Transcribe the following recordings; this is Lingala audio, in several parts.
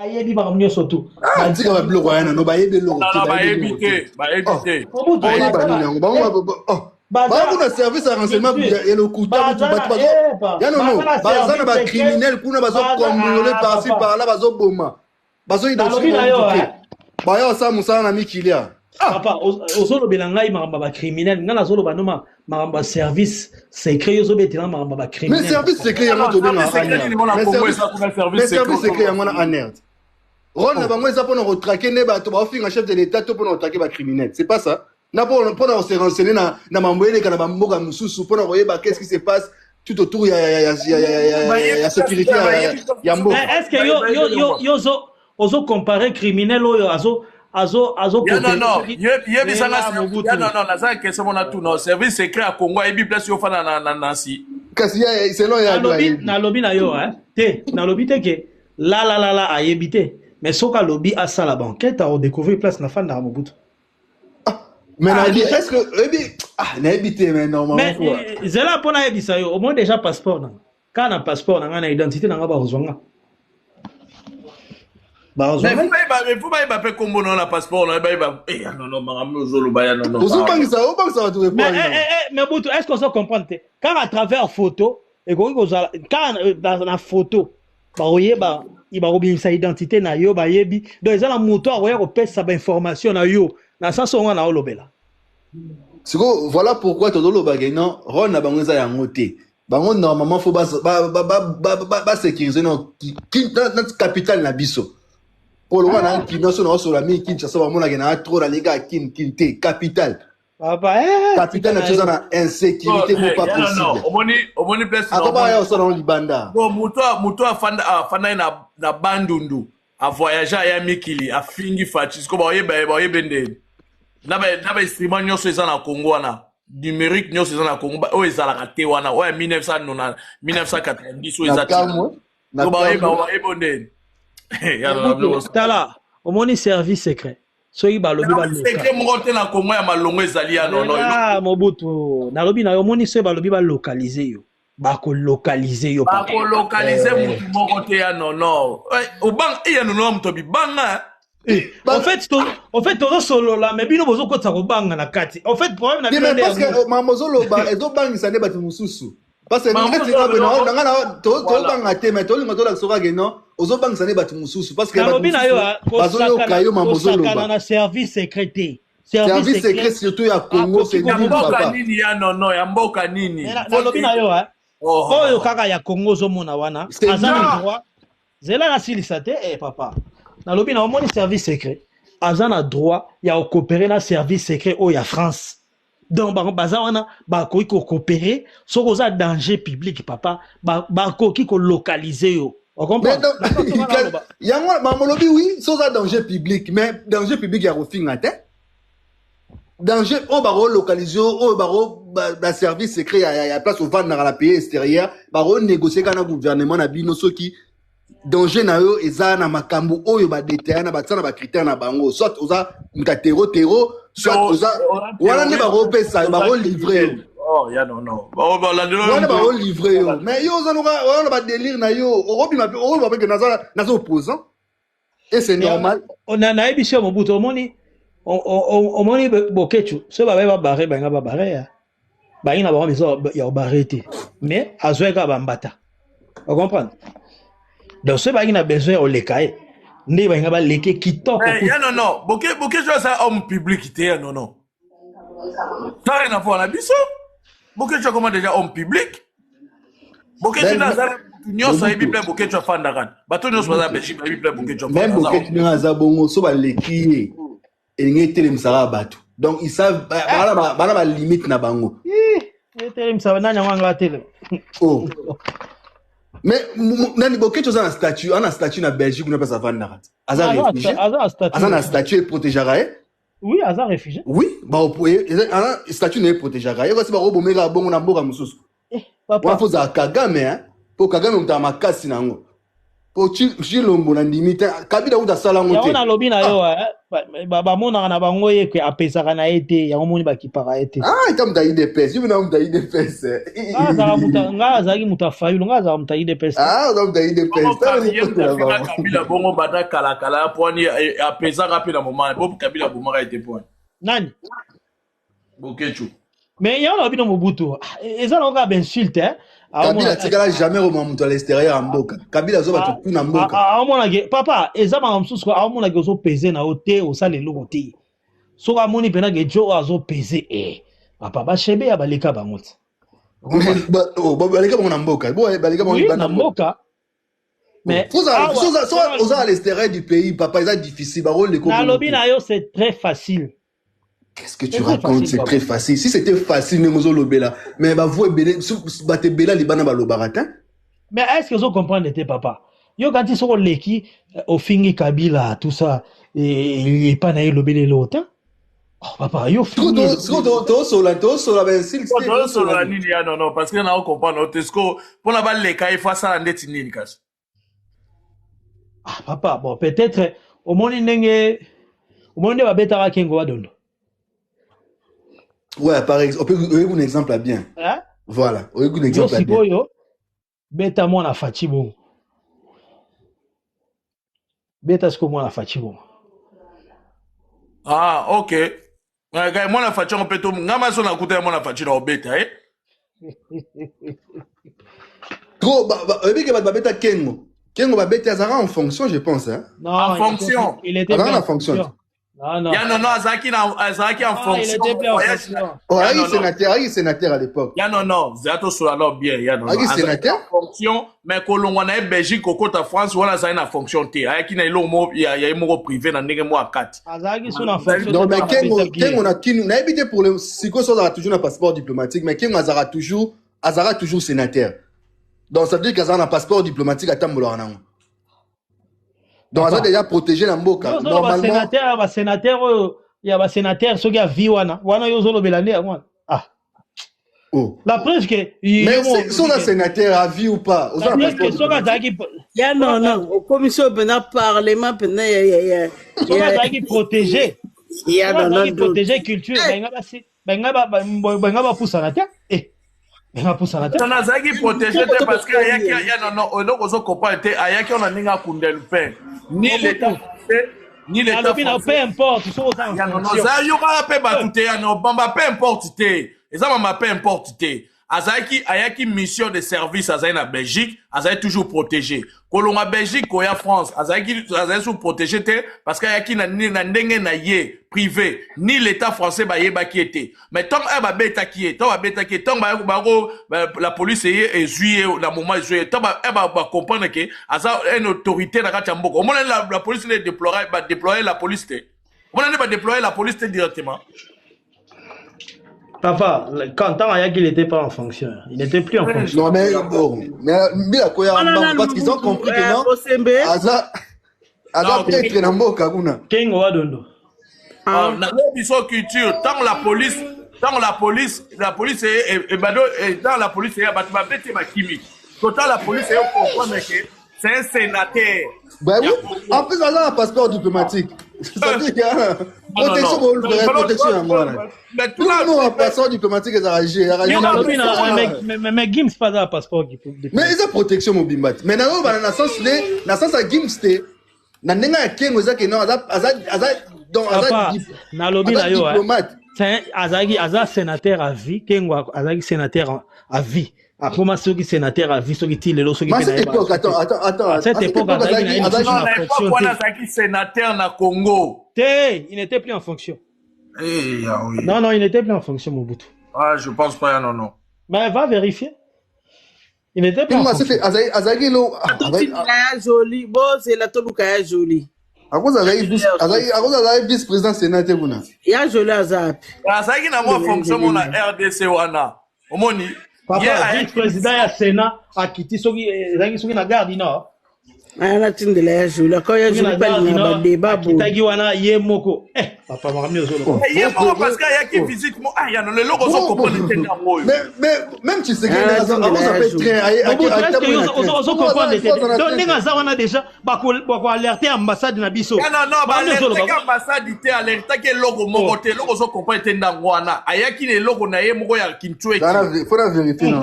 bayebi bakamnyo surtout tika ba biloko wana no bayebi biloko Non, ba éviter. Kuna service à renseignement et le couteau bazana ba criminel kuna bazo cambrioler par-ci par-là bazo boma bazo identifier bayo sa musana na mikilia papa ozolo belanga maramba ba criminel ngana zolo banoma maramba service secret yozo betela maramba ba criminel mais service secret yango to benga mais service secret yango na alerte Ron na bango eza pona retraquer ne bato ba ofinga chef de l'état to pona retraquer ba criminel c'est pas ça na pona se renseigner na mamboyele kana ba mboka mususu pona koyeba qu'est-ce qui se passe tout autour ya sécurité ya mboka est-ce que yo ozo comparer criminel oyo azo non la question on a tout non service secret à Congo et bi place yo fana na Nancy kasi ya selon ya na lobby na yo te na lobby te ke la ayebite mais soka lobby a ça la banquette a découvrir place na fana na Mobutu mais est-ce que na ebité mais normalement quoi zela pona ebisa yo au moins déjà passeport na quand na passeport na identité na ba rozonga mais vous pas pas combo dans la passeport non mais Boutou est-ce qu'on se comprend quand à travers photo et quand dans la photo ba il va oublier sa identité na yo ba yebi donc ils ont la moto a royer opesa sa information na yo na ça son na olobela siko voilà pourquoi todolo bageno ron na bango za ya ngote bango normalement faut ba sécuriser non notre capitale na biso pour le moment qui non sur la mi qui ça va mona gena trop la liga qui capitale papa capitale na chose na insécurité pour pas possible omoni place non akaba ya osala no libanda bon muto afanda na bandundu a voyager ya mikili a fingi fatis ko ba yebende na ba instrument nyoso eza na Congo na numérique nyoso eza na Congo o eza la te wana o 1990 o eza ko ba yebonde tala omoni service secret soki balobi secret monte na Congo ya malongo ezali ya non Mobutu na lobi na yo omoni soki balobi ba localiser yo bako localiser yo bako localiser mutu moko te ya non obang iya non muto bibanga en fait todo solo là mais bino bozo kotsa ko banga na kati en fait problème na bino parce que mamozo loba ezo bangisa ne batu mususu parce que ngana to banga te mais to linga to la soka geno ozo bangisa ne batu mususu parce que bazo yo kayo mamozo loba na service secret service secret surtout ya Congo c'est ya mboka nini ya non ya mboka nini na lobi na yo oyo kaka ya Congo zo mona wana azana droit zela na silisa te papa na lobi na omoni service secret azana droit ya coopérer na service secret o ya France donc baza wana ba ko coopérer so ko za danger public papa ba ko ki ko localiser yo on comprend yango mamolobi oui so za danger public mais danger public ya rofinga te danger on va relocaliser on va service secret ya place au vendre dans la pays extérieur va renégocier kana gouvernement na bino soki danger na yo eza na makambo oyo ba détailler na batsana ba critère na bango soit oza mutero soit oza wala ne ba repesa ba livrer ya non wala ba livrer yo mais yo oza wala ba délire na yo orobi ma que naza opposant et c'est normal on a ébissé Mobutu omoni bokechu so ba barrer ba barrer ya ba ina ba miso ya barrer mais azoeka ba mbata on comprend donc ce bagina besoin au lekae ndi ba ngaba leke kitoko non boke je ça homme public te non ça rien à voir la biso boke je comment déjà homme public boke je na za nyo sa bible boke je fanda kan bato nyo so za Belgique bible boke je même boke tu za bongo so ba leki elingi telemsara bato donc ils savent bana limite na bango telemsara nanya wanga tele mais nani bokecho za na statut na Belgique na pesa vanda rat aza réfugié aza na statut protégera oui aza réfugié oui ba opoye ana statut ne protégera ko si ba robomeka bongo na mboka mususu papa faut za Kagame po Kagame mta makasi nango Po Chilombo na ndimite Kabila uta sala ngote. Ya on a lobby na yo ba mona na bango ye ke apesaka na ete ya moni ba kipaka ete. Ah, ita mta IDPS. Yo na mta IDPS. Nga zaki mutafayu nga za mta IDPS. Ah, na mta IDPS. Kabila bongo bata kala poni apesaka pe na moment. Bo Kabila bomaka ete poni. Nani? Bokechu. Mais ya on a lobby na Mobutu. Eza na nga ben insulte Kabila tikala jamais au moment à l'extérieur en mboka. Kabila zo ba tout na mboka. Papa, eza ba msusu a mona ke zo peser na hotel o sale lo te. So ka moni pena ke jo azo peser papa ba shebe ya baleka ba moti. Baleka na mboka. Baleka na mboka. Mais aux à l'extérieur du pays, papa, c'est difficile. Na lobby na yo c'est très facile. Qu'est-ce que tu racontes? C'est très facile. Si c'était facile, nous lobela. Mais vous battez bela libana balobaratin. Mais est-ce que vous comprenez, papa? Yo quand ils sont leki au fingi Kabila tout ça et pas na lobele l'autre. Oh papa, yo fingi. Non parce que na comprendre Tesco pour na ba leka il faut ça ndeti nini kasi. Ah papa, bon peut-être au monde ndenge ba betara kengo wadondo. Ouais, par exemple, on peut un exemple à bien. Hein? Voilà, on peut un exemple à bien. Yo, beta moi na fachi bon. Beta ce que moi na fachi bon. Ah, OK. Moi na fachi on peut tout ngama so na kuta moi na fachi na beta Trop ba beta Kengo. Kengo ba beta Azara en fonction, je pense hein. Non, en fonction. Il était en fonction. Non. Azaki en fonction. Il était bien en fonction. Oh, il sénateur à l'époque. Non, Zato sur alors bien, Il sénateur en fonction, mais kolongo na Belgique au côté France, voilà ça en fonction té. Ayaki na ilo mo ya mo privé na ndenge mo 4. Azaki sur en fonction. Non, mais Kengo na kinu na évité pour le siko so a toujours un passeport diplomatique, mais Kengo Azara toujours sénateur. Donc ça veut dire qu'Azara un passeport diplomatique à Tambola na. Donc, ça déjà protégé la mboka. Normalement, il y a un sénateur qui a vu wana yo zolo belande wana. Ah. Oh. La preuve que mais sont un sénateur à vie ou pas. Ya non, commission pena parlement pena ya protéger. Ya non, protéger culture, benga ba poussa na terre. Nazaki protégé parce que non ozo comprendre te ayaki on a ninga kundel pain ni l'état ni l'état peu importe ça yo ka pe batute ya no bamba peu importe te eza mama peu importe te azaki ayaki mission de service azai na Belgique azai toujours protégé kolonga Belgique koya France azai sous protégé te parce que ayaki na ndenge na ye privé ni l'état français ba yeba qui était mais tant ba beta qui est tant la police est juillet na moment juillet tant ba comprendre que aza une autorité na kati mboko au moment la police les déployer la police te on va déployer la police directement. Papa, quand il n'était pas en fonction, il n'était plus en fonction. Non, mais bon, parce qu'ils ont compris que non, Aza peut-être dans le Kaguna. Kengo Wadondo. Dans la culture, tant la police est dans la police est chimique. Total la police est au comprendre que c'est un sénateur. Ben oui, en plus, elle a un passeport diplomatique. Ça veut dire qu'il y a protection à moi. Mais tout le monde a un passeport diplomatique, ils ont réagi. Mais Gims pas un passeport diplomatique. Mais ils ont protection, mon bimbat. Mais dans le sens à Gims, c'est na nenga kengo zake non diplomate. C'est un sénateur à vie, kengo azaki sénateur à vie. Après moi ceux qui sénateur à vie ceux qui tilé ceux qui à cette époque attends cette époque azaki sénateur na Congo. Il n'était plus en fonction. Non, il n'était plus en fonction Mobutu. Ah, je pense pas non. Mais va vérifier. Il n'était pas. Azagi lo. Joli, bon c'est la toluka joli. À cause de vice-président sénateur kuna. Ya joli azap. Azagi na moi fonction mon RDC wana. Omoni. Papa, vice-président ya Sénat a quitté soki na garde non. ana tindela ya Jolie quand ya Jolie pas ni ba débat bon kitaki wana ye moko papa makamni ozolo ye moko parce que ya ki visite mo ya no le logo zo comprendre tena moyo mais même tu sais que ça peut très ozo comprendre donc ninga za wana déjà bako alerter ambassade na biso non ba alerter ambassade te alerter ke logo moko te logo zo comprendre tena wana ayaki le logo na ye moko ya Kinchwe faut la vérifier non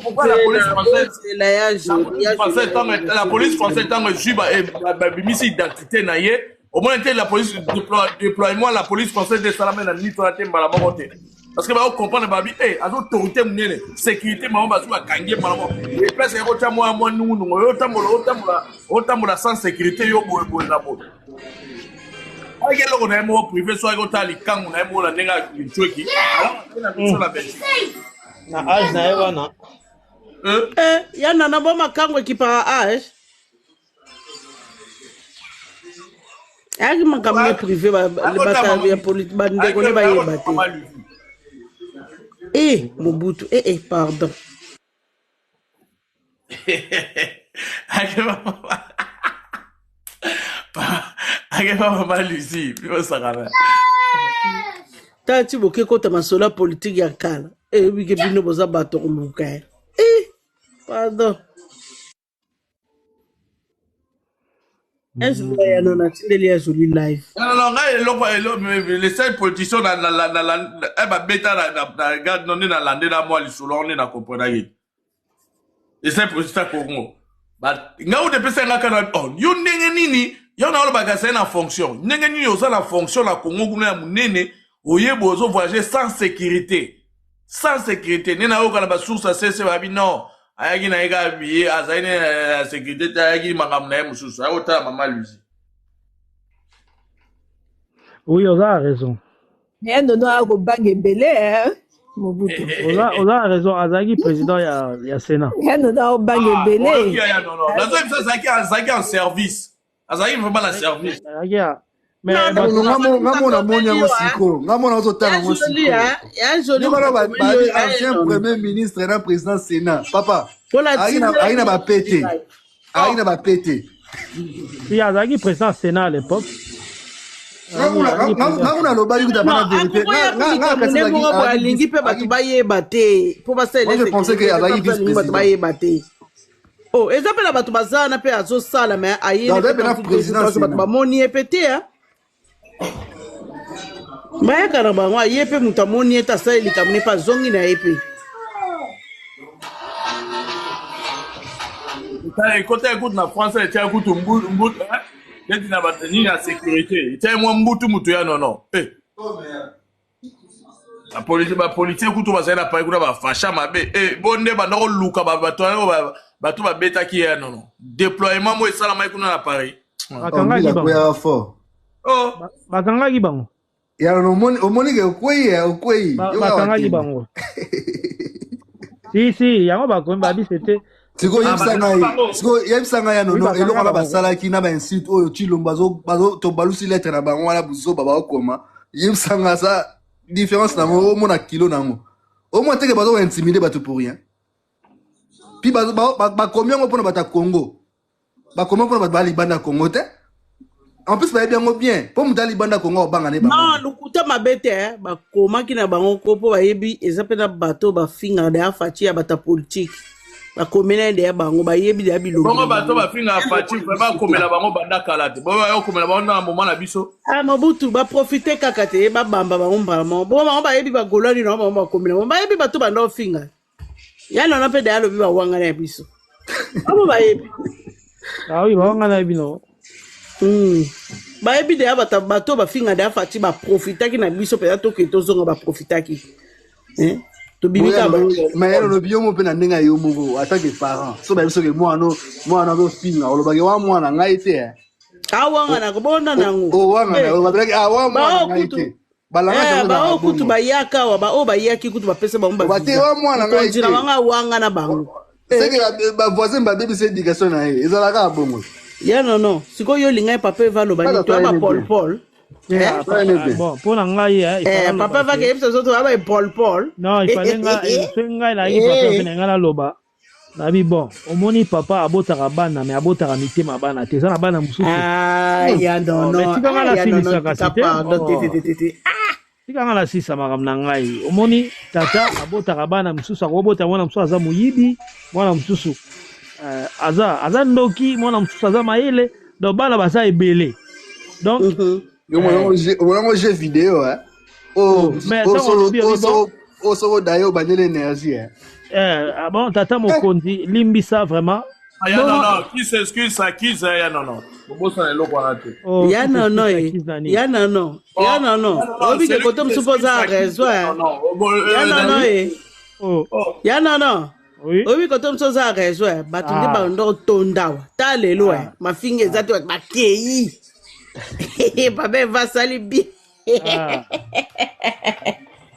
Pourquoi la police française tant que Juba et misi identité na ye au moins la police déploiement la police française de Salamé na ni toate mbala mokote parce que ba comprendre ba bi azo autorité munene sécurité ma ba zuba kangie mbala mo et place ya kota moi nungu yo tambola sans sécurité yo boye na bo Aïe loko na mo privé so ayo tali kangu na mo na nenga Kinchweki alors na la Belgique na âge na ewana ya nana bo makango ki para âge aki makambo privé ba bata ya politique ba ndeko ne ba yeba te Mobutu pardon Ake mama Lucie pipo sakana tati boke kota masola politique ya kala wike bino boza bato koluka pardon est-ce que ya nona tindeli ya Jolie live non les seuls politiciens na ba beta na garde non na lande na moi lisolo on na comprendre ye les seuls politiciens Congo ba ngau de pesa ngaka on yo ndenge nini yo na lo bagasa na fonction ndenge nini yo za na fonction na Congo kuna ya munene oyebo zo voyager sans sécurité nena yo kana ba source assez ba bi non ayaki na ega bi azaine la sécurité ta ayaki makamna ya mususu ayo ta mama Lucie oui on a raison mais non a ko bange belé Mobutu on a raison azaki président ya Sénat non a bange belé non la zone ça azaki en service azaki vraiment la service mais ngamona monya ngosiko ngamona ozotana ngosiko ya Jolie ba ancien premier ministre na président Sénat papa aina ba pété si azaki président Sénat à l'époque ngamona lobali kuta bana vérité nga alingi pe bato bayeba te po basala je pensais que azaki vice président bayeba te eza pe na bato bazana pe azosala mais ayene bato bamoni ye pe te bayaka na bango aye pe moto amoni ete asali likambo ne pe azongi na ye pe Côté écoute na français tu écoute mbutu neti na batani na sécurité tu moi mbutu mutu ya non la police écoute ba na pa écoute ba facha mabe bonde ba ndoko luka ba bato ba beta ki ya non déploiement mo esala mai kuna na Paris bakangaki bango ya no omoni ke okwei bakangaki bango si yango bakomi babi c'était siko yebisanga ya nono eloko na basalaki na ba insulte oyo Chilombo bazo to balusi lettre na bango wana buzo baba okoma yebisanga sa différence na mo mona kilo nango au moins teke bazo intimider bato pour rien puis ba combien ngo pona bata Congo ba combien pona bata Libanda Congo te en plus ba bien pour muta Libanda Congo banga ne ba non lukuta mabete ba komaki na bango ko po ba yebi ezapena bato ba finga da fachi ya bata politique ba komena de bango ba yebi de biloko bongo bato ba finga fachi vraiment komela bango banda kalate bo yo komela bango na moment na biso Mobutu ba profiter kaka te ba bamba bango mbamo bo bango ba yebi ba golani na bango ba komela ba yebi bato banda finga ya na pe de alobi ba wanga na biso abo ba yebi oui ba wanga na bino ba yebi de bato ba finga da fachi ba profiter ki na biso pe to ke to zonga ba profiter ki to bibika ba mais le biomo pe na ndenga yo moko attaque parents so ba biso ke mwana go finga olobake wa mwana ngai te awanga na ko bona nango wanga na ba awa mwana ngai te balanga ba okutu ba yaka wa ba yaki kutu ba pesa ba mba ba te wa mwana ngai te wanga na bango c'est que ba voisin ba bibi c'est éducation na ye ezala ka bongo ya non siko yo linga papa va lo ba to ba Paul Bon, pour l'anglais, papa va que ça soit avec Paul. Non, il fallait nga la yi papa fenenga la loba. Nabi bon, omoni papa abotaka bana mais abotaka mitema bana te za na bana mususu. Ya non. Mais tu vas la silisa kasite. Tika nga la sisa makam na ngai. Omoni tata abotaka bana mususu akobota mwana mususu aza muyibi, mwana mususu aza ndoki, mwana mususu aza mayele, donc bana baza ebele. Donc on a jeu vidéo hein. Mais ça d'ailleurs banner l'énergie hein. Bon tata mokonzi limbisa vraiment. Non, qui s'excuse ça, qui ça, non. Ya non. Obi que quand on suppose à raison. Ya non. Oui. Obi quand on suppose à raison, batunde ba ndo tondawa. Talelo ma finge zato ba kei. Papa va salibi.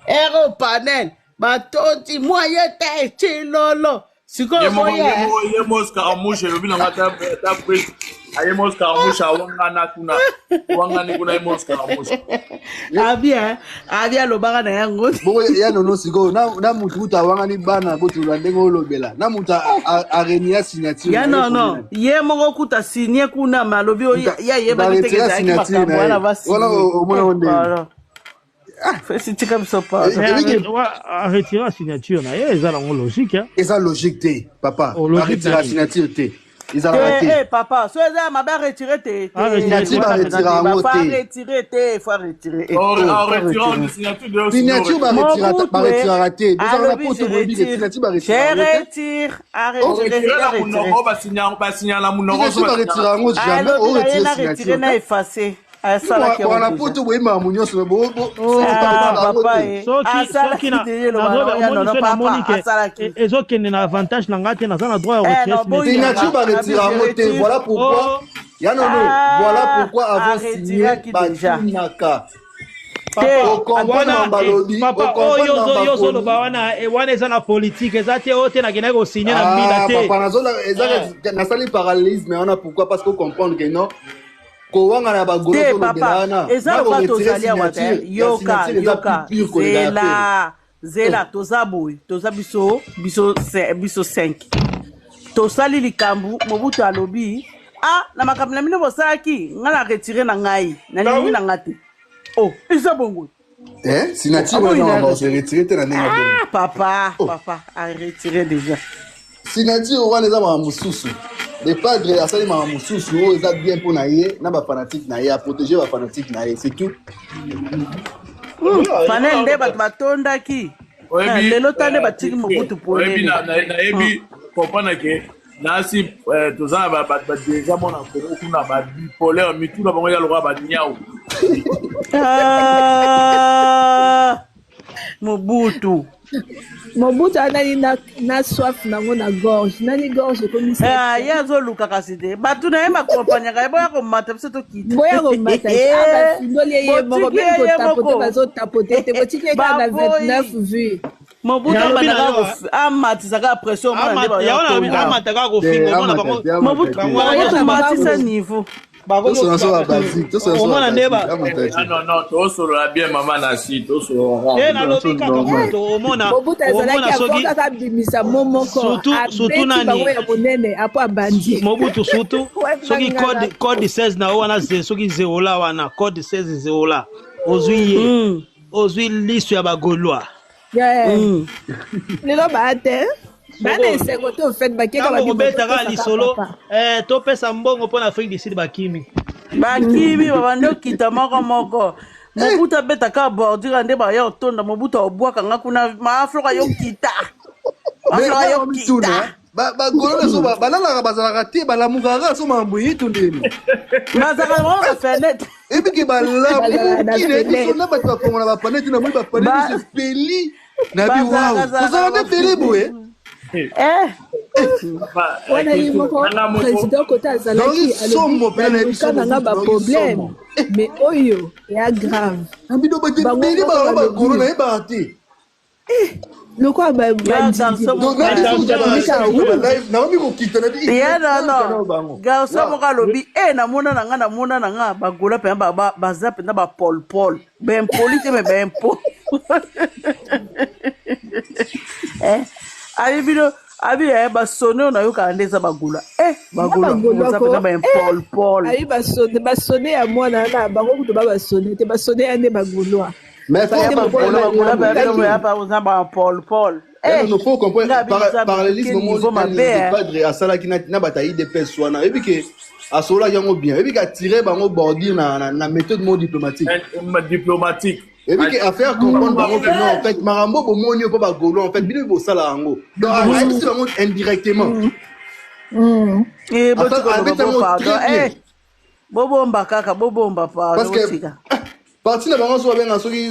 Ero panel. Batoti moyen te lolo. Siko moyen. Ye moska amushe lobina ngata ta pres. Aye moska amusha wangani kuna moska amusha. Abia lobaka na yango. Bo ya nono siko na mutu ta wangani bana botu landengo lobela. Na mutu arenia signature. Ya non. Ye mongo kuta signer kuna malobi ya ye ba tekeza ki makambo wana basi. Wala omona onde. Fais comme ça pas. Retirer la signature na ye eza lango logique hein. Eza logique te papa. Retirer la signature te. Ils ont raté. Papa, so eza maba retirer te. Signature va retirer en haut te. Faut retirer. En retirant une signature de signature va retirer raté. Nous avons la photo de signature va retirer. Je retire. Arrêtez la munoro ba signer la munoro. Signature va retirer en haut jamais. On retire signature. Na effacer. Pour la photo oui ma munyo sur le beau. Papa. Soki na Monique. Ezokende na avantage na ngate na za droit à retirer. Signature va retirer en haut te. Voilà pourquoi. Ya non. Voilà pourquoi avant signé Batinaka. Papa oyo zoloba wana eza na politique eza te ote na kena ko signer na mbila te. Papa nazola eza na sali parallélisme on a pourquoi parce que comprendre que non kowanga na bagolo to lobelana eza pas tozalia water yoka zela tozaboy tozabiso biso 5 tosali likambu mobutu alobi na makambo na mino bosaki ngana retirer na ngai na nini na ngati isa bongo signature on se retirer te na nenga papa a retirer déjà signature wana eza ma mususu les padres asali ma mususu o eza bien pour na ye na ba fanatique na ye a protéger ba fanatique na ye c'est tout panel nde batondaki lelo tande batiki mobutu pole na yebi comprendre que nasi tozana ba déjà mona ko kuna ba bipolaire mituna bango ya lokwa ba nyau Mobutu anani na soif nango na gorge nani gorge comme ça ya zo luka kaside batu na yema kompanya ka boya ko mata biso to kita boya ko mata aba ndoli ye moko be ko tapoter bazo tapoter te botiki ka na 29 vues Mobutu amatizaka pression amataka ko fingo mona bango Mobutu amatisa niveau omona ndeba non tosolo la bien mama na si tosolo na lobi kaka to omona bimisa momoko surtout nani ya monene apo abandi Mobutu surtout soki code 16 na wana soki zeola wana code 16 zeola ozwi liso ya bagolwa lelo baate bana esengo to fait bakeka babetaka lisolo topesa mbongo mpona Afrique du Sud bakimi babande okita moko Mobutu abetaka bordure nde baya otonda Mobutu obwaka nga kuna maafloka yokita bagolo so balalaka bazalaka te balamukaka so mambo yitu ndeni bazalaka ba fenêtre ebiki balamu na bato bakongo na bapaneti na moi bapaneti sepeli na bi wow tozala nde pele boye wana ye moko président kota azalaki alobikana baproblème mais oyo ya grave ambido bagolo na yebaka te Le quoi, bah, garçon moka lobi namona nanga bagola pe baza pe na ba Paul ben poli te me ben po abi basone na yoka ndeza bagola bagola za pe na ben Paul abi basone ya mwana na bango kuto basone te basone ya ne bagolwa. Mais Paul. Il faut comprendre parallélisme le padre à sala qui n'a bataille de personnes et puis que à cela yango bien et puis qu'à tirer bango bordir na méthode mot diplomatique et puis qu'à faire comprendre bango que non en fait marambo bo monio pas ba golo en fait bino bo sala yango donc c'est bango indirectement et bobomba kaka bobomba pa parce que parti na bango so benga soki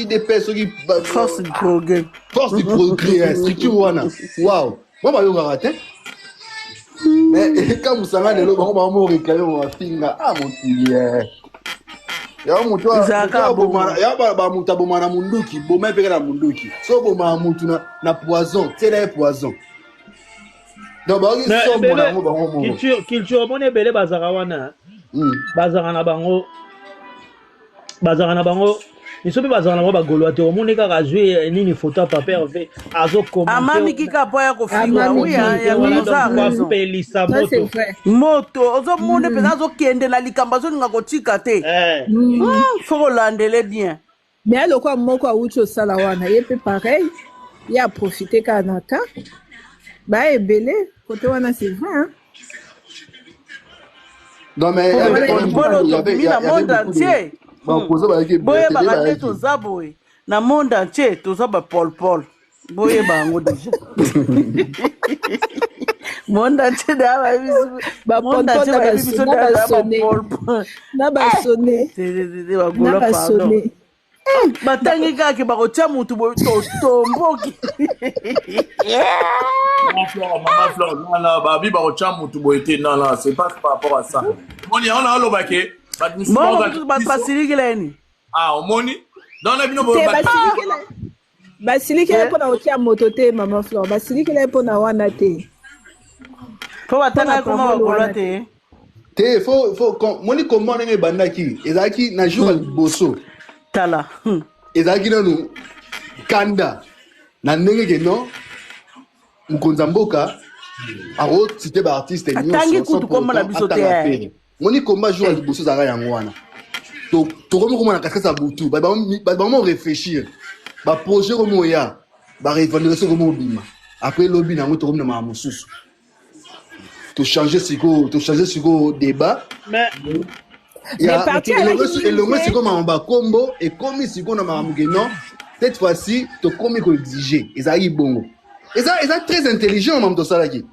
DP soki force du progrès structure wana wow moi ba yo raté mais quand vous savez le bango ba mo réclamer mon finga mon tulier ya mutu ya ba mutu bomana munduki boma peka na munduki so boma mutu na poison tela poison donc ba yo so mona mo bango mo culture mona belé bazaka wana bazaka na bango isobe bazana ba bagolo ate omone kaka zwe nini photo papa hervé azo commenter amami kika poya ko fiwa oui ya miza pelisa moto ozo mone pe azo kende na likamba zo nga ko tika te faut landele bien mais aloko moko aucho sala wana yepe pareil il a profité kanaka ba ebele côté wana c'est vrai hein. Non mais il y avait boye bakate toza boye na monde entier toza ba Paul boye bango déjà monde entier ba Paul na basone batangi kaka bakotia mutu boye tomboki Maman Flore, non, babi bakotia mutu boye te non, c'est pas par rapport à ça. On y on a lobake. basilikileni omoni basilikile mpona kotia moto te mama Flore basilikile mpona wana te po batanga koma bakola te te faut moni comment ndenge ebandaki ezalaki na jour ya liboso tala ezalaki nanu kanda na ndenge ke non mokonzi mboka akocite baartiste atangi kutu koma na biso te moni combat jour à liboso zara yango wana tokomi komona kaskasa ya butu bango réfléchir baprojet komo ya barevendication komo obima après lobi nango tokomi na mama mosusu tochange siko débat elongo siko mama bakombo ekomi siko na mama moke non cette fois-ci tokomi koexige ezalaki bongo eza très intelligent mama tosalaki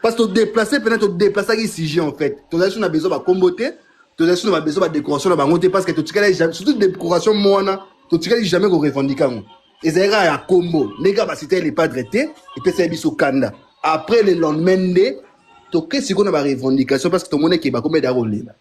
parce que déplacer peut-être déplacer qui sujet en fait tu as besoin de comboter tu as besoin de décoration de monter parce que tu jamais surtout décoration moana tu jamais qu'on revendique et ça ira à combo les gars bah c'était les pas traité et puis c'est biso kanda après le lendemain tu qu'est-ce qu'on a ba revendication parce que ton monnaie qui ba combien d'argent là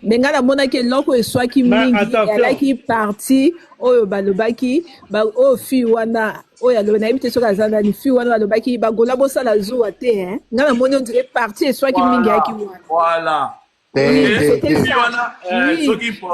mais ngala mona ke loko eswaki mingi alaki parti oyo balobaki ba o fi wana oyo lo na ibite soka zana ni fi wana balobaki bagola bosala zuwa te hein ngala mona on dirait parti eswaki mingi yaki voilà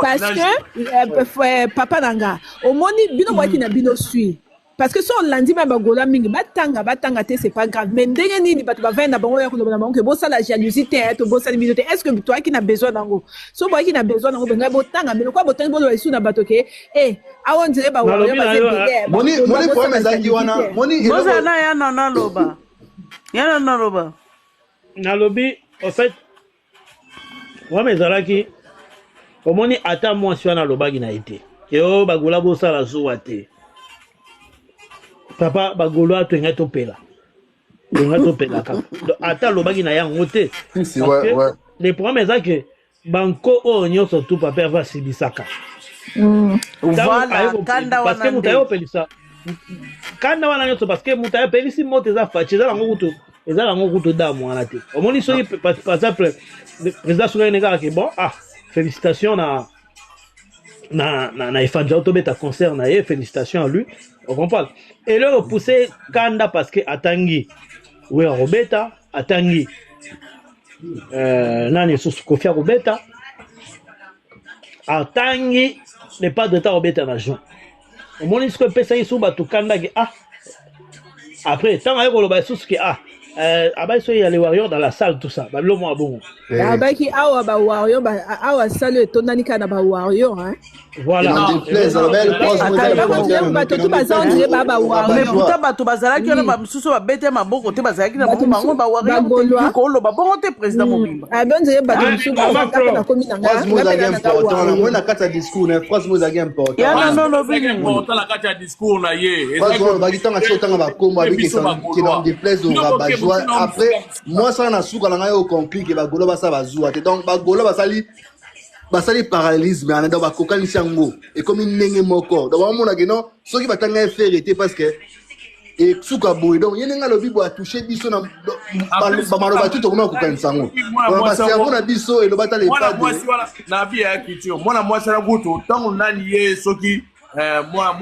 parce que papa nanga omoni bino mwaki na bino sui parce que si on l'a dit même bagola mingi batanga te c'est pas grave mais ndenge nini bato ba venda bango ya koloba na bango ke bosa la jalousie te to bosa ni minote est-ce que toi qui n'a besoin nango so boy qui n'a besoin nango benga botanga mais quoi botanga bolo isu na bato ke awon dire ba wa moni problème ezaki wana moni bosa na ya na loba na lobi en fait wa mezalaki omoni ata moi si wana lobaki na été yo bagola bosa la zuwa te papa bagolo atwenga topela kaka ata lobaki na yango te le problème eza ke banko oyo nyonso tu papa ava sibisaka parce que moto ayopelisa kanda wana nyonso parce que moto ayopelisi moto eza faci eza yango kutu damu wana te omoni soki par exemple président soki ene kaka ke bon félicitations na efandja tobeta concert na ye, félicitations à lui, on comprend. Et là repoussé kanda parce que atangi oui robeta atangi nani susu kofia robeta atangi ne pas de temps robeta na jour. Au moins il se pesa isu batu kanda ki après tant ayo koloba susu ki abaso ya les warriors dans la salle tout ça bablo mo bon abaki awa ba warrior ba awa salle tonani kana ba warrior hein voilà tout bazandre ba warrior mais pourtant bato bazalaki na bamsusu babete maboko te bazalaki na bango ba warrior ko lo ba bongo te président Mobimba abonze bato msusu na komi na nga moi na kata discours na phrase moi zaki important ya non bien important la kata discours na ye phrase ba kitanga chotanga ba kombo avec qui n'en déplaise au rabat. Après, moi, ça n'a pas de au conclu que Bagolo va ça va jouer. Donc, Bagolo va sali parallélisme, mais on a coca chango et comme une nenge moko. Donc, on a dit non, ce qui va t'en faire était parce que et souka boy. Donc, il y a un lobby pour toucher biso na bamaro tout comment coca chango. Moi, c'est avant na biso et le bataille. Moi, si voilà, na vie à culture. Moi, c'est la goutte. Tant on a lié ce qui, moi,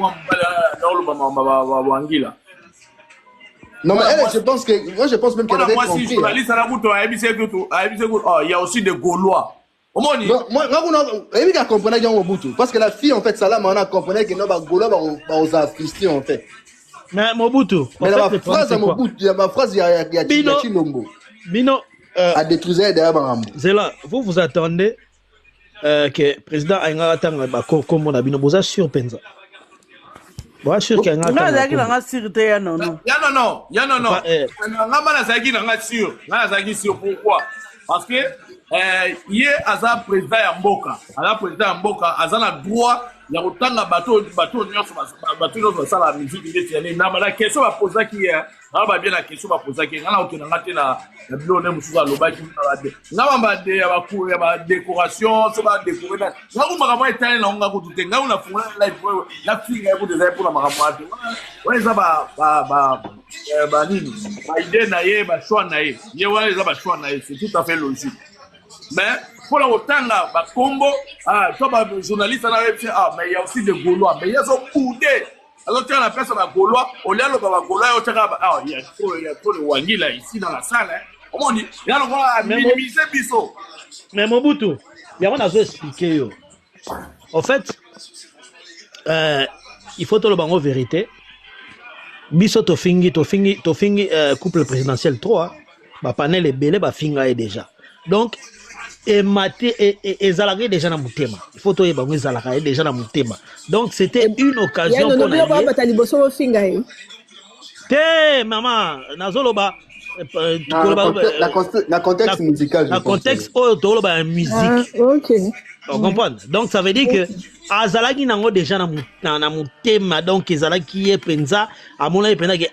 dans le Wangila. Non, mais elle, je pense même qu'elle avait compris. Moi, si journaliste à la route, il y a aussi des Gaulois. Moi, je comprenais qu'il y a Mobutu. Parce que la fille, en fait, Salam, on a compris que nos Gaulois vont s'afficher, en fait. Mais Mobutu. Mais dans ma phrase, il y a Chilombo. Bino. À détruire derrière Barambo. Zela, vous attendez que le président Aïnga attend comme on a Bino. Vous êtes sûr, Penza? Moi, je suis sûr qu'il y a un sûr. Pourquoi? Parce que hier, Aza président Mboka, Aza a droit, il y a autant de bateaux, ça la musique, la question va poser qui est, bien la question va poser qui est, la décoration, ça va décorer. Là où ma est allée, on a goûté, là où la fille a goûté pour la maramate. Ouais, ça va, idée naïe, choix naïe. C'est tout à fait logique. Mais pour la autant là, combo, toi, journaliste, mais il y a aussi des Gaulois, mais il y a des boudés. Alors, tu as la personne à Gaulois, au lieu de Gaulois, il y a trop de Wangi là, ici dans la salle. On dit, il y a le minimiser Bisso. Mais Mobutu, il y a un à expliquer. En fait, il faut te le bango vérité. Bisso Tofingi, couple présidentiel 3, panel est belé, finga est déjà. Donc, et maté et zalagé déjà dans mon thème. Il faut que tu zalagé déjà dans mon thème. Donc c'était une occasion pour nous. Té maman, nazoloba la contexte musical. La contexte autoloba musique. OK. On comprend. Donc ça veut dire que azalagi nango déjà dans mon thème donc zalaki est penza à mon avis penza que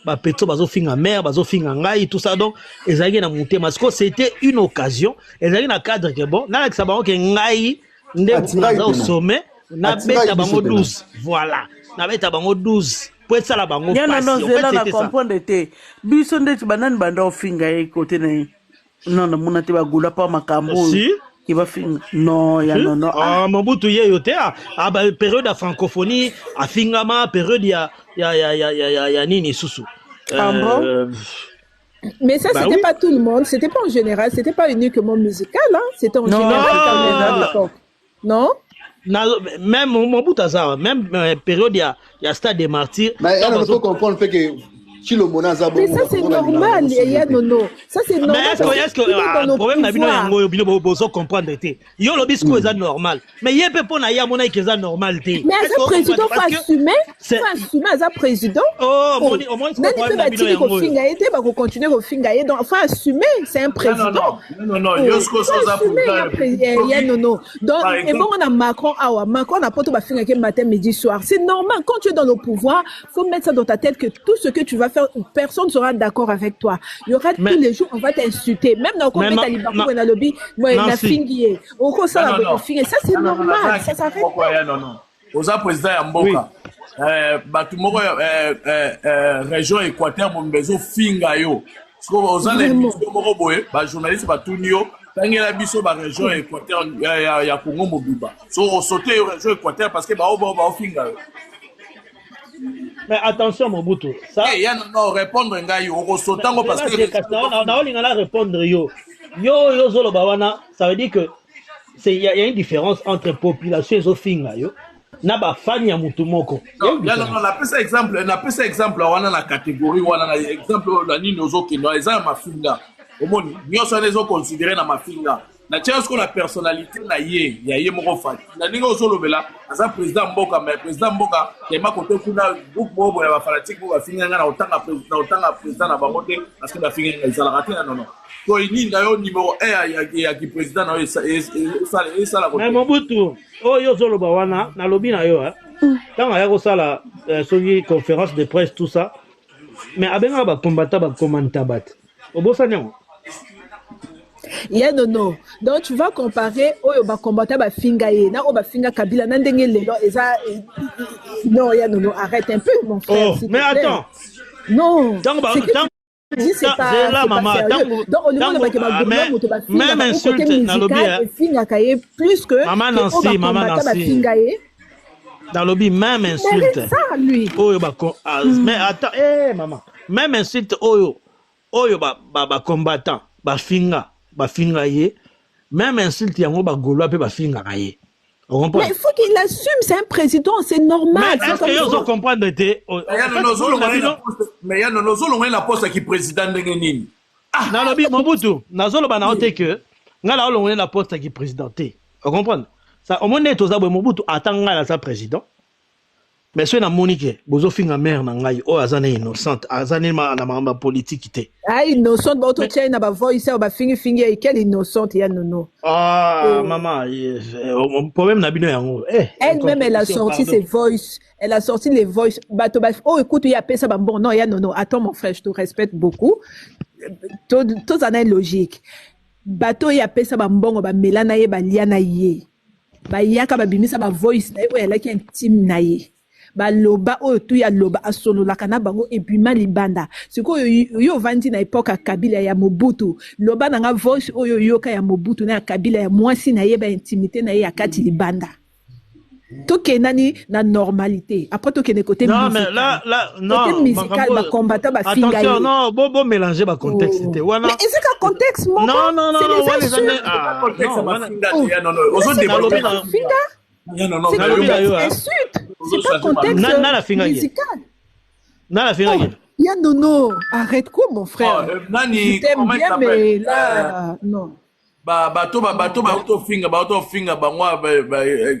ba petro bazo finga mère bazo finga ngai tout ça donc ezalaki na monter parce que c'était une occasion ezalaki na cadre que bon na ça ba que ngai ndé au sommet na beta bango 12 voilà na beta bango 12 pour ça la bango passe en fait c'était ça comprendre te biso ndeti banani banda finga e côté na non mona te ba gula pa makambo qui va finir non ya non ah Mobutu ye yote ba période de francophonie a fingama période ya nini susu mais ça c'était pas tout le monde, c'était pas en général, c'était pas uniquement musical hein, c'était en général non même Mobutu azar même période ya stade des martyrs mais il faut comprendre que mais ça c'est normal, non. Ça c'est normal. Mais est-ce que le problème n'a pas bino bozo comprendre té. Yo lo bisco est normal. Mais yé pe pona ya mona que ça normal té. Mais as président faut assumer as président. Oh, au moins c'est problème n'a bino yango. Finga été ba continuer au finga donc faut assumer, c'est un président. Non, yo ce que ça pour non. Donc et bon on a Macron a pas tout ba finga que matin midi soir. C'est normal quand tu es dans le pouvoir, faut mettre ça dans ta tête que tout ce que tu vas faire, personne ne sera d'accord avec toi. Il y aura tous les jours, on va t'insulter. Même dans le Taliban, on a lobby, moi, il a fingé. Ça, c'est normal. Ça s'arrête. Non. Aux président Mboka, région Équateur, mon besoin finga yo. Aux journalistes, tout tangela biso ba région Équateur ya Congo mobimba so sauter région Équateur parce que ba ofinga. Mais attention Mobutu, ça il y a non répondre ngai o sautango parce que na olinga la répondre yo zolo bawana, ça veut dire que il y a une différence entre population et ofinga yo na ba fani ya mutu moko. Non, on appelle ça exemple wana na catégorie wana na exemple la nini ozokino eza mafinga. Omoni nyonso nezo considérer na mafinga. Na tiens qu'on la personnalité na ye moko fati. Na ninga ozolobela asa président Mboka mais président Mboka tema côté kuna groupe bobo ya ba fanatique bo bafinga na otanga président na bango te parce que la finga ezala raté non. So ini ndayo numéro 1 ya ki président na ça la côté. Mais Mobutu oyo zoloba wana na lobi na yo tanga ya ko sala soki conférence de presse tout ça mais abenga ba combattant ba commenta bat obosa nyango. Yeah, non. Donc tu vas comparer oyo ba combattant ba finga ye na o ba finga Kabila na ndenge lelo eza non ya non arrête un peu mon frère. Mais attends. Non. C'est là maman donc au niveau de ba moto ba finga même insulte na lobby finga kaye plus que maman Nancy dans lobby même insulte oyo ba mais attends maman même insulte oyo ba combattant ba finga ye même insulte yango ba golo pe ba finga ye. Mais il faut qu'il assume, c'est un président, c'est normal. Mais est-ce que vous comprenez mais il y a nos la poste qui président de nini. Ah, na lobi Mobutu, na zolo ba na ote que ngala olongwe la poste qui présidenté. Vous comprenez? Ça au moins to za Mobutu atanga la sa président. Mais ceux na Monique, bozo finga mère na ngai o azana innocente, azana na mamba politique té. Ah innocente ba auto chain na ba voice ba fingi quelle innocente ya nono. Ah maman, problème na bino yango. Elle-même elle a sorti ses voice, elle a sorti les voice bato ba écoute il y a ça ba bon non ya nono, attends mon frère, je te respecte beaucoup. Tout ça est logique. Bato ya pesa ba mbongo ba melana ye ba liana ye. Ba yaka ba bimisa ba voice na yo elle qui intime na ye. Baloba oyo tu ya loba asolola kana bango ebima libanda siko yo vandi na époque ya Kabila ya Mobutu loba na nga voice oyo yoka ya Mobutu na ya Kabila ya mwasi na ye ba intimité na ye ya kati libanda to kenani na normalité après to kene côté non mais là non côté musical ba combattant ba finga attention non bon mélanger ba contexte té wana mais est-ce que contexte mon non c'est les contexte ba finga non ozo développer finga non c'est pas contexte musical. Nala finga. Il y a non, arrête quoi mon frère. Nani, je t'aime bien mais là non. Bato auto finga ba moi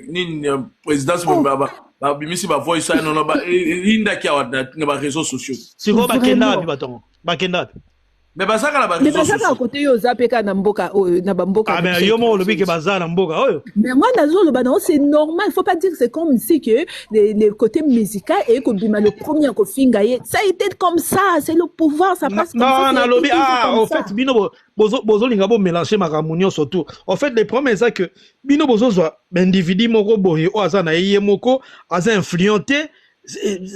ni présidence ba bimisi ba voice non ba inda ki na ba réseaux sociaux. Siko ba kenda bi batongo. Ba kenda. Mais basaka na ba réseaux sociaux. Mais basaka côté yo zapeka na mboka na ba mboka. Ah mais yo mo lobi ke bazala na mboka oyo. Mais moi nazo loba non c'est normal, faut pas dire que c'est comme si que les côtés musical et que bima le premier ko finga ça a été comme ça, c'est le pouvoir ça passe comme ça. Non na lobi en fait bino bozo linga bo mélanger makamunyo surtout. En fait les problèmes c'est que bino bozo zo individu moko boye o azana yé moko aza influenté.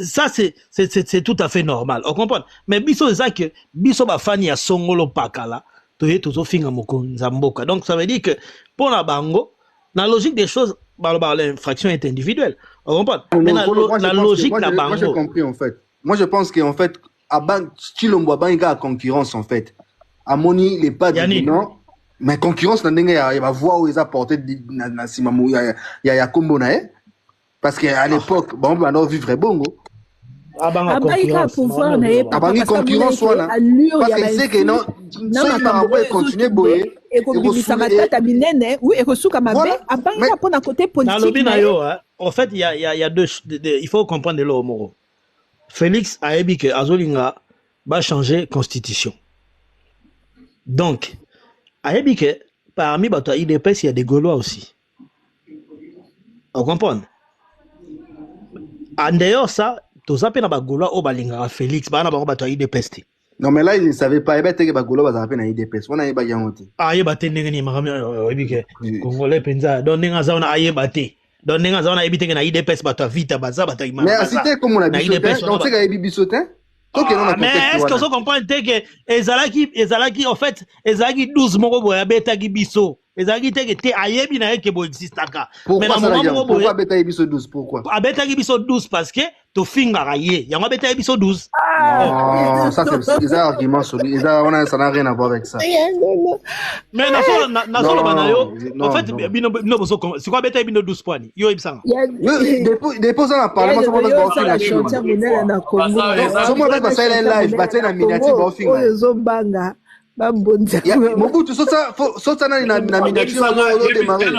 Ça c'est tout à fait normal, on comprend. Mais biso ça que biso ba fani ya songolo pakala toye tozo finga moko nzamboka. Donc ça veut dire que pour la bango, la logique des choses, l'infraction est individuelle, on comprend. Mais la logique la bango. Moi j'ai compris en fait. Moi je pense qu'en fait à ban Chilombo banga concurrence en fait. À Moni les pas du non. Mais concurrence na ndenge ya ba voix où ils apportent na simamu ya kombo na parce qu'à l'époque, bon, on vivre bongo. Pouvoir concurrence voilà. Parce que c'est que non, ça va continuer boyer. Et comme ça matata minene, oui, et resuka mabe, abanga pour na côté politique. En fait, il y a deux, il faut comprendre le mot. Félix a dit que Azolinga va changer constitution. Donc, a dit que parmi les IDPS, il y a des Gaulois aussi. On comprend? En dehors ça, tout ça pena bagola au balinga Félix bana ba bato IDPS. Non mais là il ne savait pas ebete que bagola ba pena IDPS. On a yeba yangote. Ah yeba tendenge ni makami ebike Congolais penza don ninga za ona ayeba te. Don ninga za ona ebite na IDPS bato vita baza bato imana. Mais cité comme on a dit donc c'est ka ebi bisotin. Mais est-ce que vous comprenez que Ezalaki, en fait, Ezalaki 12 mots, Betagi Bisso. Ezalaki te ayebi na yeke bo existaka. Pourquoi Betagi Bisso 12? Pourquoi? Betagi Bisso 12 parce que to finga raye. Yango Betagi Bisso 12. Non, ça c'est un argument solide. Ça n'a rien à voir avec ça. Mais Nasolo Banayo, en fait, c'est quoi Betagi Bisso 12 points? Yo Ibsanga. Dépose dans le Parlement, ça va faire la chose. Ça va live, battre la miniature, va finir. Mobutu sota na miniature on démarrer.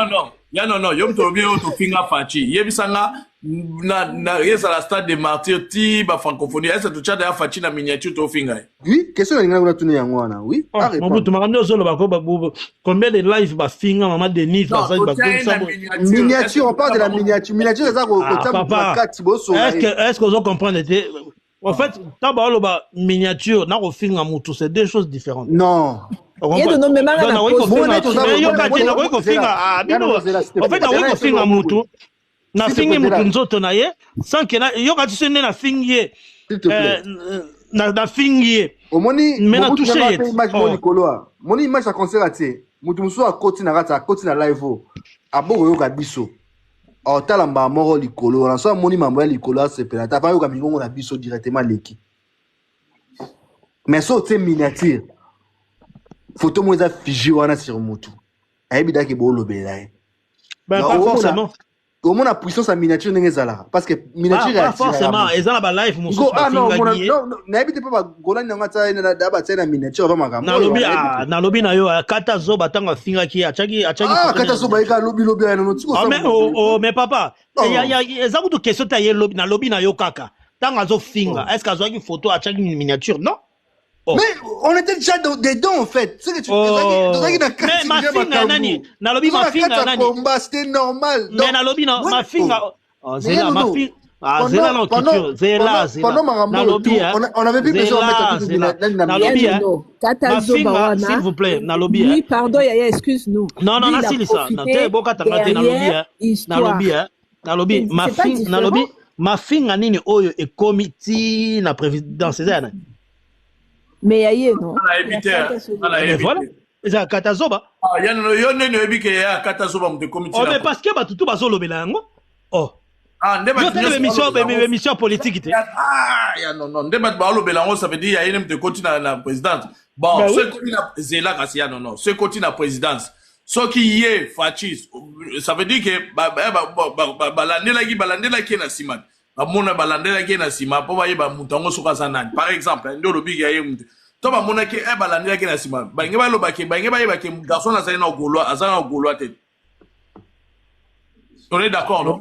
Non, yom to bien to finga fachi. Yebisanga na yesa la stade de martyrs ti ba francophonie. Est-ce que tu as déjà fachi na miniature to finga? Oui, question na ngana tuni yango wana. Oui. Mobutu makamdo zolo ba combien de live ba finga mama Denis ba miniature, on parle de la miniature. Miniature ça ko papa. Est-ce que vous comprenez? En fait, tabaoloba miniature, na finga mutu, c'est deux choses différentes. Non. En fait, na finga mutu, na fingi mutu nzoto na ye, sans que na yo kati sene na fingi na fingi. Omoni mena touché image moni koloa. Moni image a concert atie. Mutu muso a koti na rata, koti na live o. Aboko yo ka biso. Oh, t'as la mort likolo, on a soit moni mambo likolo c'est pena. T'as pas eu comme on a biso directement l'équipe. Mais ça c'est miniature. Photo moi ça figé wana sur motu. Aïbida ki bolo bela. Ben pas forcément. Comment la puissance à miniature n'est pas parce que miniature pas forcément. Ils ont la live mon so. Ah non, non, n'habite pas gola n'angata na daba tena miniature ba magam. Na lobi na yo kata zo batanga finga ki achaki. Ah kata zo ba ika lobi no tiko ça. Mais papa, il y a beaucoup de questions ta ye lobi na yo kaka. Tanga zo finga. Est-ce que azwaki photo achaki miniature? Non. Mais on était déjà dedans en fait. C'est que tu mais ma finga nani? Na lobi ma finga nani? C'était normal. Mais na lobi na ma finga. Zela ma finga. Ah, Zela non culture. Zela. Na lobi on avait plus besoin de mettre na lobi. Ma finga, s'il vous plaît, na lobi. Oui, pardon, Yaya, excuse-nous. Non, c'est ça. Na te boka tangate na lobi. Na lobi. Ma finga, na lobi. Ma finga nini oyo e comité na présidence zana. Mais aïe non. Voilà. Eza katazoba. Ah, yo nene ebike ya katazoba mu de comité. Oh mais parce que batutu bazolobela yango. Oh. Ah, ndeba émission politique té. Ah, ya non, ndeba bazolobela yango ça veut dire ya ene de continue na présidence. Bon, ce côté na zela kasi ya non, ce côté na présidence. Ce qui est Fachis, ça veut dire que balandela ki na simat. Bamona balandela ki na sima po baye ba mutango soka sanani. Par exemple, ndo lobi ya ye mutu. To ba mona ki balandela ki na sima. Ba ngeba lo ba ye ba ke garçon na sana golo, azana golo tête. On est d'accord non?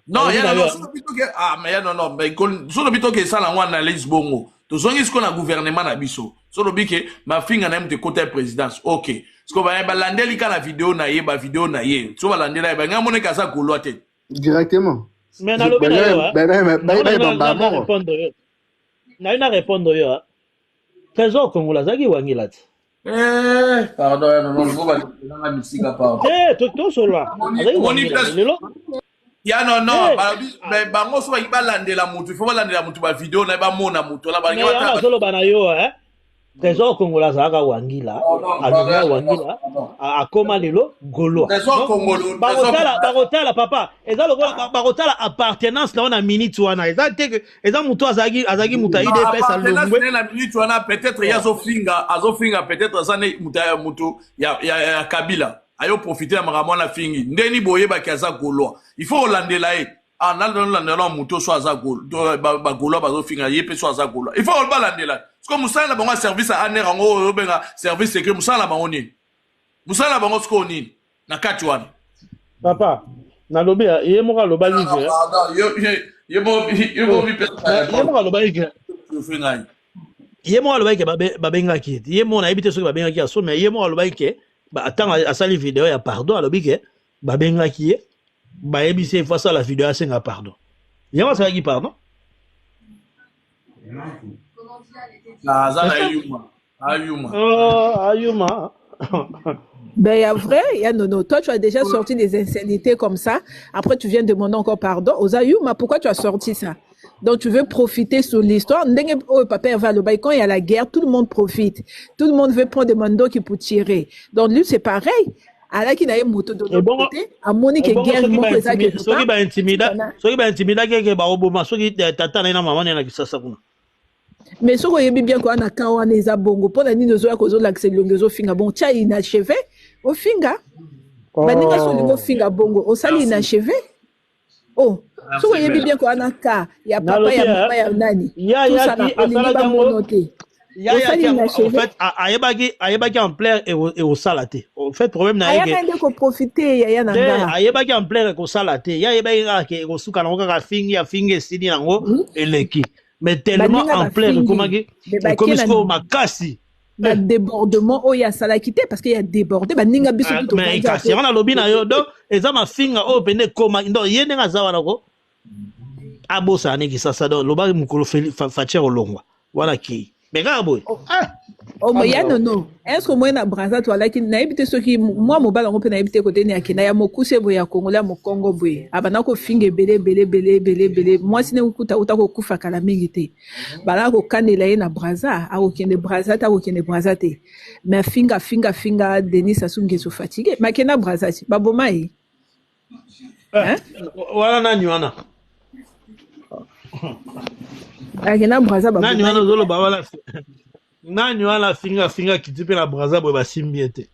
Non, ya non, so bito ke mais ya non, mais so bito ke sala ngwana Lisbongo. To zongi sko na gouvernement na biso. So lobi ke ma finga na mte côté présidence. OK. Sko ba balandeli ka na vidéo na ye, ba vidéo na ye. So balandela ba ngamone ka sa golo tête. Directement. Mais na lobi na yo na una répondre yo trésor congolais zaki wangila ti pardon non go ba na misika pardon to sola moni place ya non bango so ba landela mutu il faut balandela mutu ba vidéo na ba mona mutu la ba ngela solo bana yo trésor congolais zaka wangila alinga wangila akoma lelo golo trésor congolais bakotala papa eza lokola bakotala appartenance na wana minute wana eza te eza mutu azaki mutu aide pesa longwe na minute wana peut-être yazo finga peut-être ça ne mutu ya Kabila ayo profiter na makambo na fingi ndeni boye ba kaza golo il faut landela ah landela mutu so aza golo ba golo bazo finga yepe so aza golo il faut balandela comme musala bango service à aner ngo benga service secret musala bango ni musala bango sko ni na kati wana papa na lobi ye mo ka loba ni ye mo ka loba ni ye mo ka loba ke babenga ki ye mo na ebite so babenga ki aso mais ye mo ka loba ke ba atanga asali vidéo ya pardon alobi ke babenga ki ye ba ebise fois ça la vidéo asenga pardon ye mo sa ki pardon Ayuma. Ben, il y a vrai, il y a non. Toi, tu as déjà sorti des insanités comme ça. Après, tu viens demander encore pardon aux Ayuma. Pourquoi tu as sorti ça? Donc, tu veux profiter sur l'histoire. Papa va le bail. Quand il y a la guerre, tout le monde profite. Tout le monde veut prendre des mandos qui pour tirer. Donc, lui, c'est pareil. Alors qu'il a une moto de l'autre côté, à Monique guerre, il manque ça que ceux qui va intimider, que ba oboma, ceux qui tata na maman na kisasa kuna. Mais ce qu'on aime bien quoi na kawa neza bongo pour la ni nozo ya kozo l'accès longezo finga bon tia inachevé au finga. Baninga so lingo finga bongo au sali inachevé. Oh, ce qu'on aime bien quoi na ka ya papa ya mama ya nani. Tout ça na olinga monoté. En fait, ayebaki en plaire et au salate. En fait, problème na yeke. Ayebaki ko profiter ya na nga. Ayebaki en plaire ko salate. Ayebaki ko suka na ka fingi sidi nango eleki. Mais tellement en plaire comme ce ko makasi. Le débordement o ya salakité parce qu'il y a débordé baninga biso tout. Mais kasi on a lobi na yo donc eza ma finga o pende koma ndo yene nga zawa nako. Abosa ne ki sasa do loba mukolo facher olongwa. Voilà qui. Mais regarde, oh, mais ya non. Est-ce que moi na braza toi là qui na habité ceux qui moi mo bala ngope na habité côté ni akina ya mokuse bo ya Congo la mo Congo boye. Abana ko finge belé. Moi sine ukuta utako kufa kala mingi te. Bala ko kanela na braza, a okende braza ta okende braza te. Mais finga Denis Sassou Nguesso fatigué. Makena braza si baboma yi. Hein? Wala na nywana. Akena braza ba nani wana zolo ba wala nani wala finga kitipe na braza bo ba simbi ete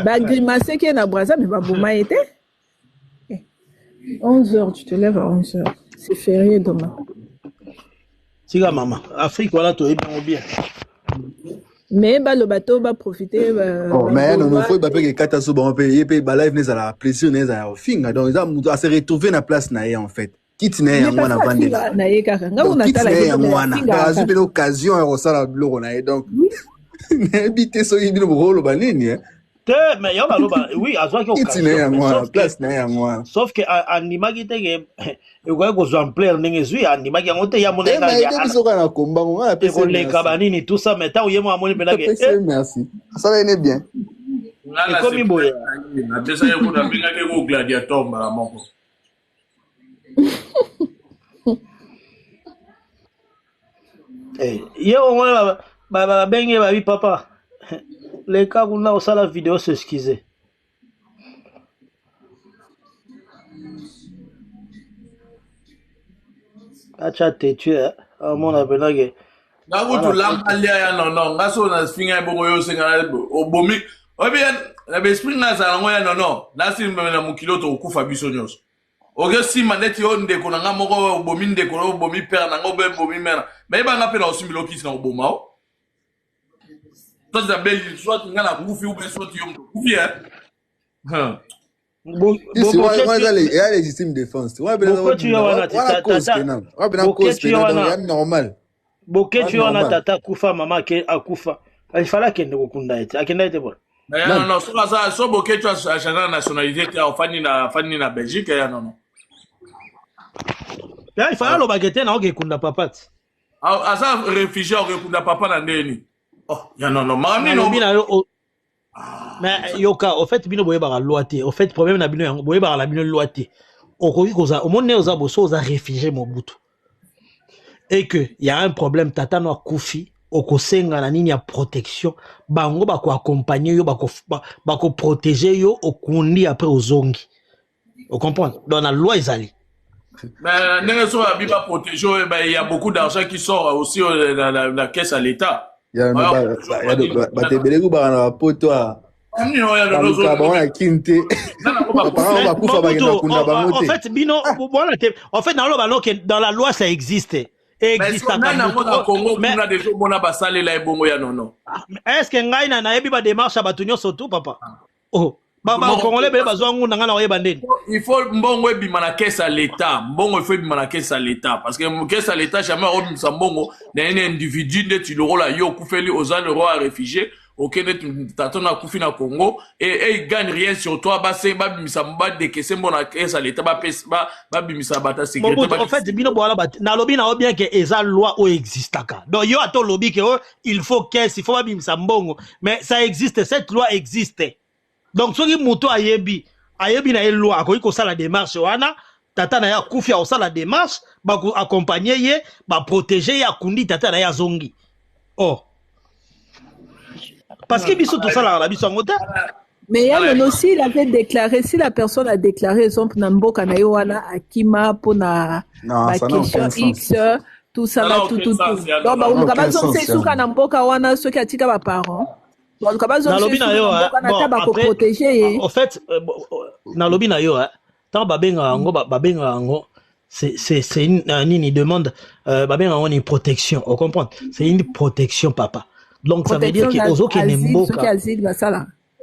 ba grimace ke na braza mais ba boma ete 11h tu te lèves à 11h c'est férié demain siga mama Afrique wala to bien mais ba le bateau va profiter mais non faut ba pe kata so ba pe yé ba live neza la plaisir neza ya finga donc ça se retrouver na place na en fait kitine ya mwana vandela na ye kaka nga una tala ya mwana ba zupe l'occasion ya rosala bloko na ye donc habiter so yibino bolo banini te mais yo baloba oui azwa ki kitine ya mwana place na ya mwana sauf que animaki te ke eko ko zo en plaire ndenge zui animaki yango te ya mona nga ya biso kana komba ngona pe ko le kabanini tout ça mais tant yemo amoni pena ke merci ça va aller bien et comme iboya na pesa yo kuna pinga ke ko gladiator mara moko ye on ba bengi ba bi papa les cas qu'on a au sala vidéo s'excuser acha te tu à mon appelage na kutu lambalia ya non ngaso na finga bongo yo senga obomi obien na be spring na za ngoya non na simba na mukiloto okufa biso nyos oge sima neti yo ndeko na nga moko obomi ndeko na obomi père na nga obomi mère mais ba nga pe na osimi lokisi na oboma o toi za beli soit nga na kufi ou bien soit yo kufi il y a légitime défense ouais normal boke tu wana tata kufa mama ke akufa il fallait kende kokunda ete akenda ete bon non so boke tu a changé nationalité ya fani na Belgique ya non ya il fallait lo bagete na okekunda papati asa réfugié okekunda papa na ndeni oh ya non mami no bina yo mais yoka au fait bino boye ba loi te au fait problème na bino yango boye ba la bino loi te okoki koza omone oza boso oza réfugié Mobutu et que il y a un problème tata no akufi okosenga na nini ya protection bango ba ko accompagner yo ba ko protéger yo okundi après ozongi on comprend dans la loi ezali mais n'est so ba protéger il y a beaucoup d'argent qui sort aussi la caisse à l'état il y a ba tebelego ba na poto en fait dans la loi ça existe. Est-ce que ngai na nayebi ba démarche ba tunyo surtout papa oh baba congolais be bazwa ngunda ngana oyeba ndeni il faut mbongo ebima na caisse à l'état mbongo il faut ebima na caisse à l'état parce que caisse à l'état jamais obimisa mbongo na un individu de tu le rôle yo kufeli aux le roi réfugié auquel t'attends à kufi na Congo et il gagne rien sur toi ba c'est ba bimisa ba décaisser mbona na caisse à l'état ba bimisa bata sécurité en fait bino boala ba na lobi na bien que eza loi o existaka donc yo ato lobi que il faut caisse il faut ba bimisa mbongo mais ça existe cette loi existe donc soki moto ayebi na loi akoki ko sala démarche wana tata na ya kufi au ça la démarche ba accompagner ye ba protéger ya kundi tata na ya zongi oh parce que biso tout ça la biso ngota. Mais il aussi, il avait déclaré, si la personne a déclaré, exemple, Namboka na yoana akima pour na question X, tout ça là, tout. Donc, bah, on va pas dire c'est sous Namboka wana ceux qui attika ba parents. Donc, on va pas dire c'est sous Namboka na taba pour protéger. En fait, na lobi na yo, tant babenga ngo, c'est une demande, babenga ngo une protection, on comprend. C'est une protection papa. Donc ça veut dire que ozo kende mboka.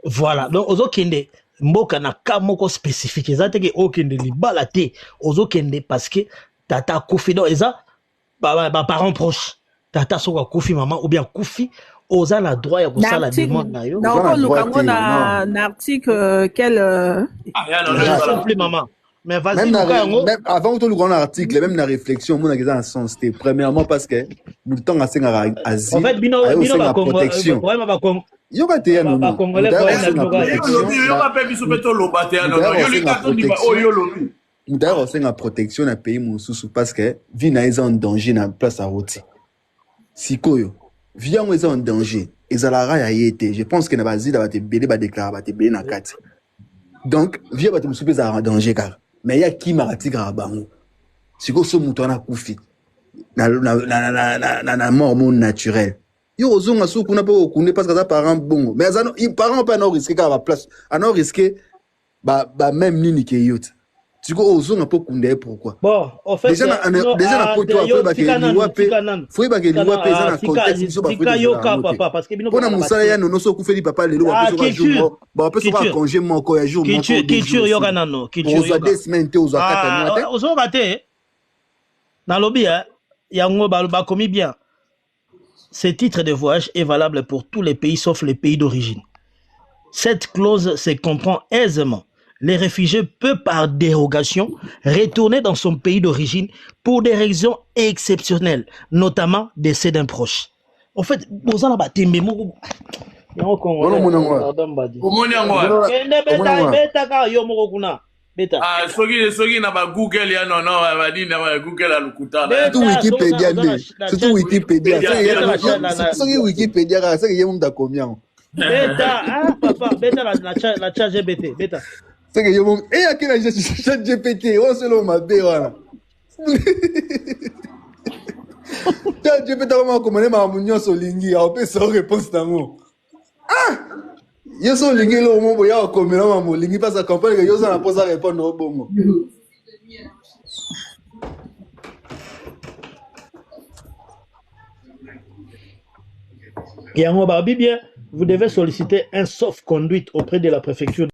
Voilà, donc ozo kende mboka na ka moko spécifique ezate ke okende libala te ozo kende parce que tata kufi donc eza ba parents proches tata soka kufi maman ou bien kufi oza la droit ya kosala la demande na yo na article quel plus maman mais vas-y même avant tout le grand article même la réflexion mon dans sens c'était premièrement parce que nous temps à senga asile en fait bino ba protection vraiment ba Congo yoka te ya non ba congolais d'ailleurs c'est la protection na pays mosusu parce que vie na eza en danger na place à route sikoyo vie en eza en danger ezalaka ya yete je pense que na bazila ba te belé ba déclarer ba te belé na kati donc vie ba te mosusu eza en danger car mais il y a qui maratika bango siko so muto na kufi na mort mon naturel yo ozonga so kuna pa okune parce que ça parent bongo mais ça il parent pas non risquer ka ba place non risquer ba même nini ke yot siko ozonga po kunde pourquoi bon en fait déjà na poto après ba ke liwa pe faut ba ke liwa pe ça na contexte so ba papa parce que bino pona musala ya no so kufeli papa lelo ba so ba jour ba pe so ba congé moko ya jour moko culture yoga nano culture yoga des semaines te ozo kata moite ozo raté na lobby yango ba commis bien. Ce titre de voyage est valable pour tous les pays sauf les pays d'origine. Cette clause se comprend aisément. Les réfugiés peuvent par dérogation retourner dans son pays d'origine pour des raisons exceptionnelles, notamment décès d'un proche. En fait, vous en avez soki na ba Google ya non ba dina ba Google alukutana tout Wikipédia ndé surtout Wikipédia soki Wikipédia ka c'est yemu da combien beta papa beta la chat GPT beta c'est que yemu et à quel chat GPT on se le mabe wana chat GPT comment commander ma munyo solingi a pe so réponse tango yo so lingi lo mo boya komela mamo lingi pas à campagne que yo ça na posa répondre au bongo et en bien vous devez solliciter un sauf-conduit auprès de la préfecture